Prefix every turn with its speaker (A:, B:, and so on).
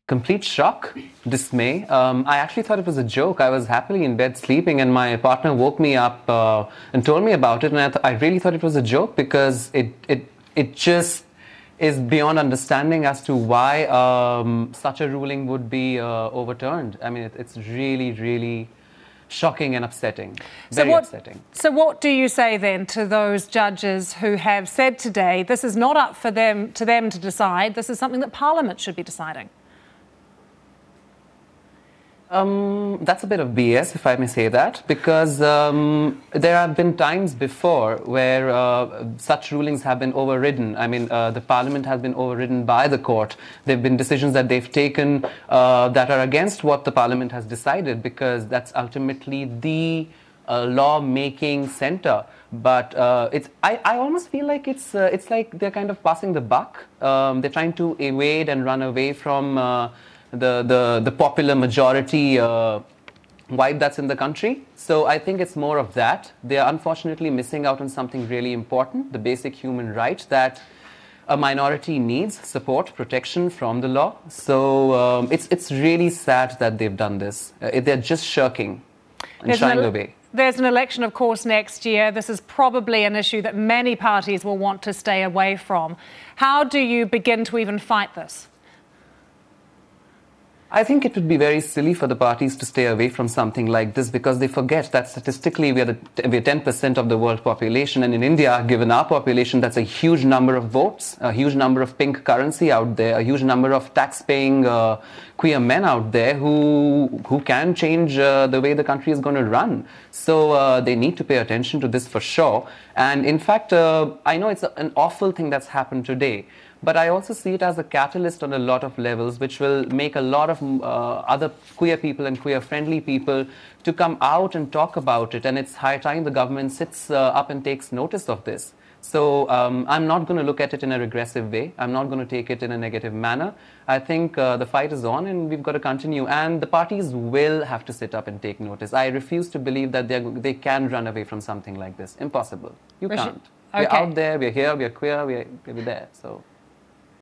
A: Complete shock, dismay. I actually thought it was a joke. I was happily in bed sleeping, and my partner woke me up and told me about it. And I really thought it was a joke because it just is beyond understanding as to why such a ruling would be overturned. I mean, it's really, really shocking and upsetting. Very upsetting.
B: So what do you say then to those judges who have said today this is not up for them to decide, this is something that Parliament should be deciding?
A: That's a bit of BS, if I may say that, because there have been times before where such rulings have been overridden. I mean, the Parliament has been overridden by the court. There have been decisions that they've taken that are against what the Parliament has decided, because that's ultimately the law-making center. But I almost feel like it's like they're kind of passing the buck. They're trying to evade and run away from the popular majority vibe that's in the country. So I think it's more of that. They are unfortunately missing out on something really important, the basic human right that a minority needs support, protection from the law. So it's really sad that they've done this. They're just shirking and shying away.
B: There's an election, of course, next year. This is probably an issue that many parties will want to stay away from. How do you begin to even fight this?
A: I think it would be very silly for the parties to stay away from something like this, because they forget that statistically we're 10% of the world population, and in India, given our population, that's a huge number of votes, a huge number of pink currency out there, a huge number of tax-paying queer men out there who can change the way the country is going to run. So they need to pay attention to this for sure. And in fact, I know it's an awful thing that's happened today, but I also see it as a catalyst on a lot of levels, which will make a lot of other queer people and queer-friendly people to come out and talk about it. And it's high time the government sits up and takes notice of this. So I'm not going to look at it in a regressive way. I'm not going to take it in a negative manner. I think the fight is on and we've got to continue. And the parties will have to sit up and take notice. I refuse to believe that they can run away from something like this. Impossible. You can't. We're out there, we're here, we're queer, we're there. So.